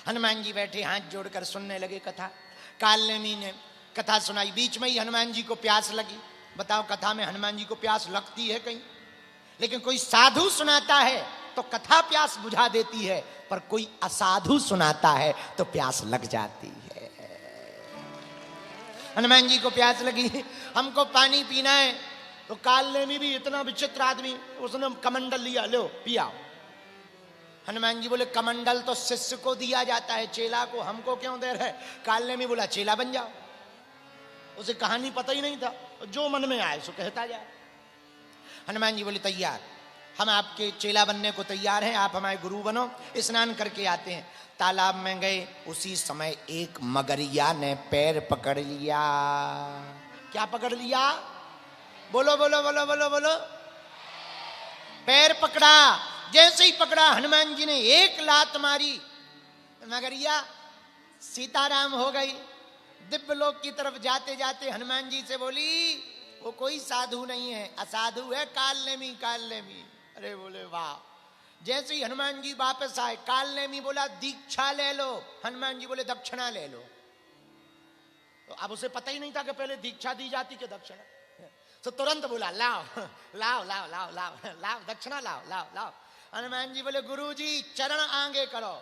हनुमान जी बैठे हाथ जोड़कर सुनने लगे कथा। कालनेमी ने कथा सुनाई, बीच में ही हनुमान जी को प्यास लगी। बताओ, कथा में हनुमान जी को प्यास लगती है कहीं? लेकिन कोई साधु सुनाता है तो कथा प्यास बुझा देती है, पर कोई असाधु सुनाता है तो प्यास लग जाती है। हनुमान जी को प्यास लगी, हमको पानी पीना है। तो कालनेमी भी इतना विचित्र आदमी, उसने कमंडल लिया, लो पिया। हनुमान जी बोले कमंडल तो शिष्य को दिया जाता है, चेला को हमको क्यों दे रहे? कालनेमी बोला चेला बन जाओ। उसे कहानी पता ही नहीं था, जो मन में आए सो कहता जाए। हनुमान जी बोले तैयार, हम आपके चेला बनने को तैयार हैं, आप हमारे गुरु बनो। स्नान करके आते हैं। तालाब में गए, उसी समय एक मगरिया ने पैर पकड़ लिया। क्या पकड़ लिया? बोलो बोलो बोलो बोलो बोलो। पैर पकड़ा। जैसे ही पकड़ा, हनुमान जी ने एक लात मारी, मगरिया सीताराम हो गई। दिव्य लोक की तरफ जाते जाते हनुमान जी से बोली, वो कोई साधु नहीं है, असाधु है, कालनेमी कालनेमी। अरे बोले वाह। जैसे ही हनुमान जी वापस आए, कालनेमी बोला दीक्षा ले लो, हनुमान जी बोले दक्षिणा ले लो। तो अब उसे पता ही नहीं था कि पहले दीक्षा दी जाती कि दक्षिणा। तो तुरंत बोला लाओ लाओ लाओ लाओ लाओ लाओ दक्षिणा लाओ लाओ लाओ। हनुमान जी बोले गुरुजी चरण आगे करो।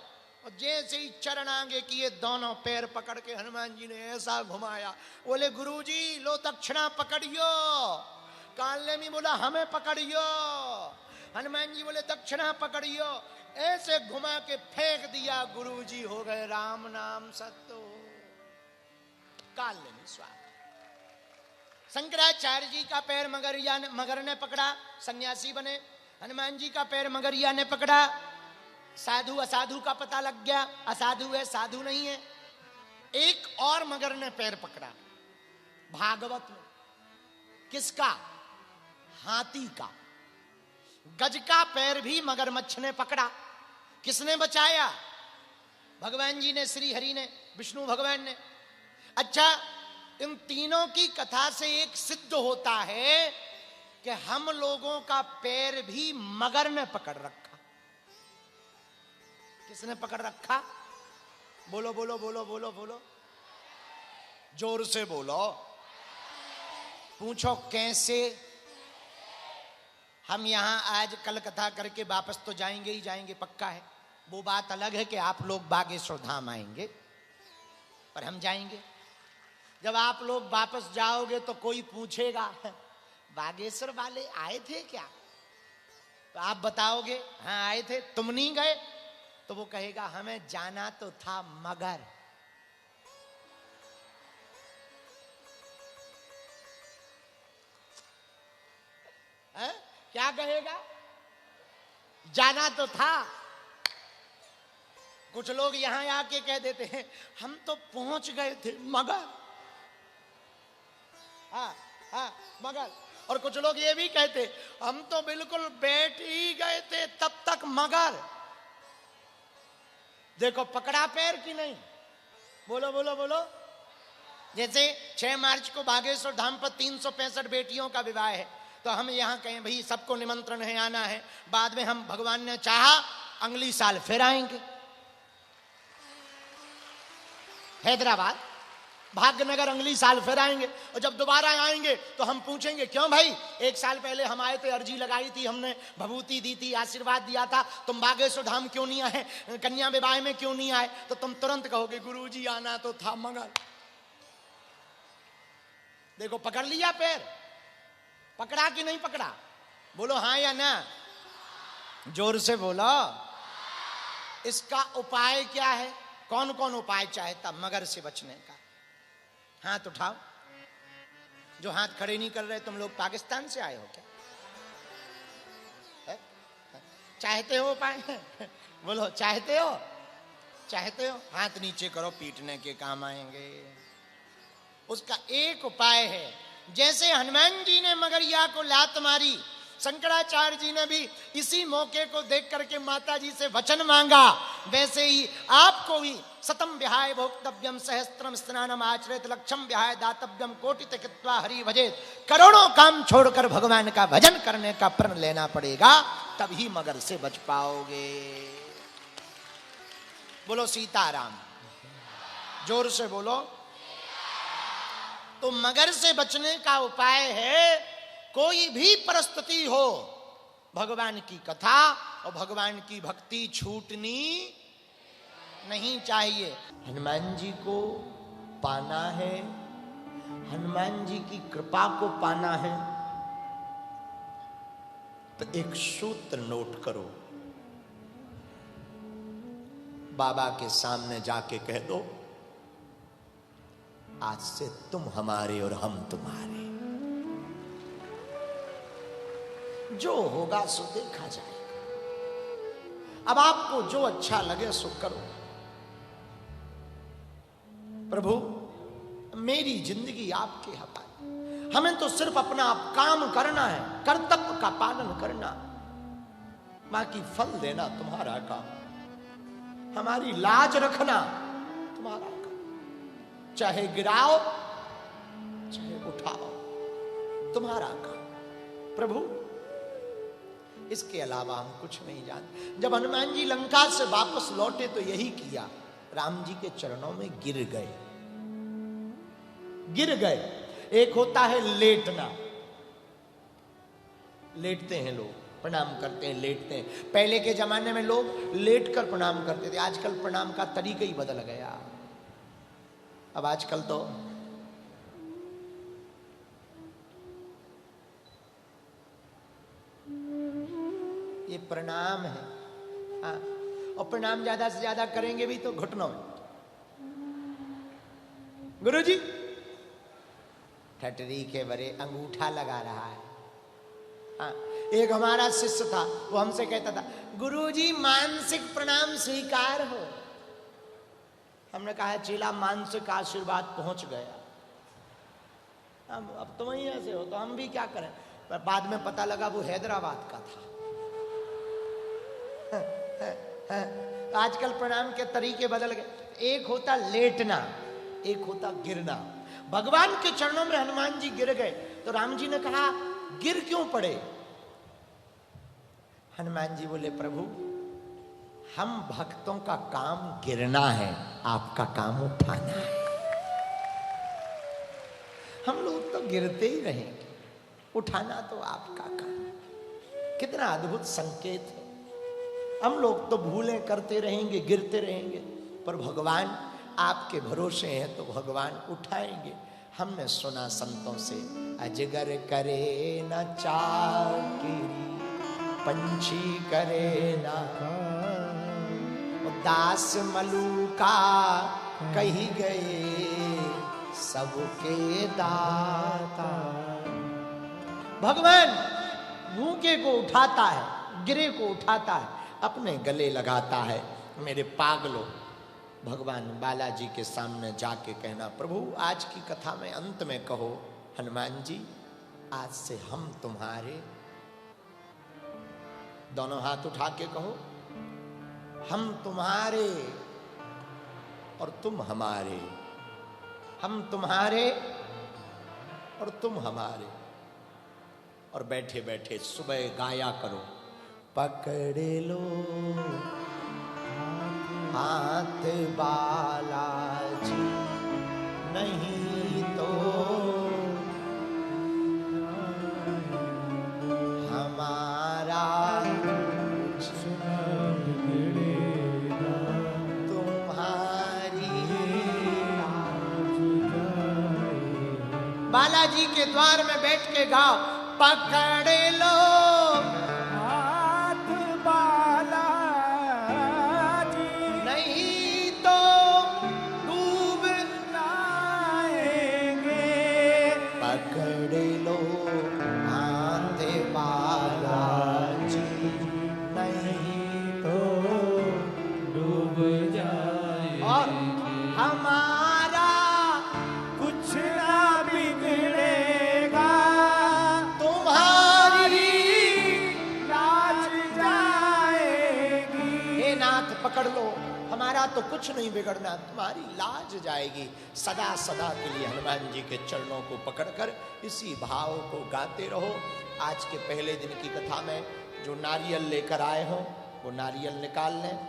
और जैसे ही चरण आगे किए, दोनों पैर पकड़ के हनुमान जी ने ऐसा घुमाया। बोले गुरुजी लो दक्षिणा पकड़ियो। कालनेमी बोला हमें पकड़ियो। हनुमान जी बोले दक्षिणा पकड़ियो। ऐसे घुमा के फेंक दिया, गुरुजी हो गए राम नाम सत्तो। कालनेमी स्वामी। शंकराचार्य जी का पैर मगर ने पकड़ा, सन्यासी बने। हनुमान जी का पैर मगरिया ने पकड़ा, साधु असाधु का पता लग गया, असाधु है साधु नहीं है। एक और मगर ने पैर पकड़ा भागवत में। किसका? हाथी का। गज का पैर भी मगरमच्छ ने पकड़ा। किसने बचाया? भगवान जी ने, श्री हरि ने, विष्णु भगवान ने। अच्छा, इन तीनों की कथा से एक सिद्ध होता है कि हम लोगों का पैर भी मगर ने पकड़ रखा। किसने पकड़ रखा? बोलो बोलो बोलो बोलो बोलो, जोर से बोलो। पूछो कैसे? हम यहां आज कल कथा करके वापस तो जाएंगे ही जाएंगे, पक्का है। वो बात अलग है कि आप लोग बागेश्वर धाम आएंगे, पर हम जाएंगे। जब आप लोग वापस जाओगे तो कोई पूछेगा बागेश्वर वाले आए थे क्या? तो आप बताओगे हाँ आए थे, तुम नहीं गए? तो वो कहेगा हमें जाना तो था मगर। है? क्या कहेगा? जाना तो था। कुछ लोग यहां आके कह देते हैं हम तो पहुंच गए थे मगर। हाँ हाँ मगर। और कुछ लोग ये भी कहते हम तो बिल्कुल बैठ ही गए थे तब तक मगर। देखो पकड़ा पैर की नहीं? बोलो बोलो बोलो। जैसे 6 मार्च को बागेश्वर धाम पर 365 बेटियों का विवाह है, तो हम यहाँ कहें भाई सबको निमंत्रण है, आना है। बाद में हम भगवान ने चाहा अगली साल फिर आएंगे हैदराबाद, भाग्यनगर, अगली साल फिर आएंगे। और जब दोबारा आएंगे तो हम पूछेंगे क्यों भाई, 1 साल पहले हम आए थे, अर्जी लगाई थी हमने, भभूति दी थी, आशीर्वाद दिया था, तुम बागेश्वर धाम क्यों नहीं आए, कन्या विवाह में क्यों नहीं आए? तो तुम तुरंत कहोगे गुरुजी आना तो था मगर। देखो पकड़ लिया पैर। पकड़ा कि नहीं पकड़ा? बोलो हाँ या ना, जोर से बोलो। इसका उपाय क्या है? कौन कौन उपाय चाहता मगर से बचने का? हाथ उठाओ। जो हाथ खड़े नहीं कर रहे, तुम लोग पाकिस्तान से आए हो क्या? है? चाहते हो उपाय? बोलो चाहते हो? चाहते हो? हाथ नीचे करो, पीटने के काम आएंगे। उसका एक उपाय है, जैसे हनुमान जी ने मगरिया को लात मारी, शंकराचार्य जी ने भी इसी मौके को देख करके माता जी से वचन मांगा, वैसे ही आपको भी शतम विहाय भोक्तव्यम सहस्त्रम स्नानम आचरेत लक्षम विहाय दातव्यम कोटि कृत्वा हरि भजेत। करोड़ों काम छोड़कर भगवान का भजन करने का प्रण लेना पड़ेगा, तभी मगर से बच पाओगे। बोलो सीताराम, जोर से बोलो। तो मगर से बचने का उपाय है, कोई भी परिस्थिति हो, भगवान की कथा और भगवान की भक्ति छूटनी नहीं चाहिए। हनुमान जी को पाना है, हनुमान जी की कृपा को पाना है, तो एक सूत्र नोट करो, बाबा के सामने जाके कह दो, आज से तुम हमारे और हम तुम्हारे, जो होगा सो देखा जाएगा। अब आपको जो अच्छा लगे सो करो। प्रभु मेरी जिंदगी आपके हवाले, हमें तो सिर्फ अपना आप काम करना है, कर्तव्य का पालन करना, बाकी फल देना तुम्हारा काम, हमारी लाज रखना तुम्हारा काम, चाहे गिराओ चाहे उठाओ तुम्हारा काम। प्रभु इसके अलावा हम कुछ नहीं जानते। जब हनुमान जी लंका से वापस लौटे तो यही किया, राम जी के चरणों में गिर गए। एक होता है लेटना, लेटते हैं लोग, प्रणाम करते हैं, लेटते हैं। पहले के जमाने में लोग लेट कर प्रणाम करते थे, आजकल प्रणाम का तरीका ही बदल गया। अब आजकल तो ये प्रणाम है, हाँ, और प्रणाम ज्यादा से ज्यादा करेंगे भी तो घुटनों में। गुरुजी ठटरी के बरे अंगूठा लगा रहा है। हाँ, एक हमारा शिष्य था, वो हमसे कहता था, गुरुजी मानसिक प्रणाम स्वीकार हो। हमने कहा चेला मानसिक आशीर्वाद पहुंच गया, अब तुम ही ऐसे हो तो हम भी क्या करें। पर बाद में पता लगा वो हैदराबाद का था। आजकल प्रणाम के तरीके बदल गए। एक होता लेटना, एक होता गिरना। भगवान के चरणों में हनुमान जी गिर गए तो राम जी ने कहा गिर क्यों पड़े? हनुमान जी बोले प्रभु हम भक्तों का काम गिरना है, आपका काम उठाना है। हम लोग तो गिरते ही रहेंगे, उठाना तो आपका काम। कितना अद्भुत संकेत है। हम लोग तो भूलें करते रहेंगे, गिरते रहेंगे, पर भगवान आपके भरोसे हैं तो भगवान उठाएंगे। हमने सुना संतों से, अजगर करे न चाकिरी, पंछी करे ना, दास मलूका कही गए सबके दाता। भगवान भूखे को उठाता है, गिरे को उठाता है, अपने गले लगाता है। मेरे पागलों, भगवान बालाजी के सामने जाके कहना, प्रभु आज की कथा में अंत में कहो, हनुमान जी आज से हम तुम्हारे, दोनों हाथ उठा के कहो, हम तुम्हारे और तुम हमारे, हम तुम्हारे और तुम हमारे। और बैठे बैठे सुबह गाया करो, पकड़ लो हाथ बालाजी, नहीं तो हमारा तुम्हारी। बालाजी के द्वार में बैठ के गाओ, पकड़ लो हाथ बालाजी, नहीं तो डूब जाएंगे। पकड़ लो हाथ बालाजी, नहीं तो डूब जाएंगे। और हमारा कुछ ना बिगड़ेगा, पकड़ लो, हमारा तो कुछ नहीं बिगड़ना, तुम्हारी लाज जाएगी। सदा सदा के लिए हनुमान जी के चरणों को पकड़कर इसी भाव को गाते रहो। आज के पहले दिन की कथा में जो नारियल लेकर आए हो वो नारियल निकाल लें।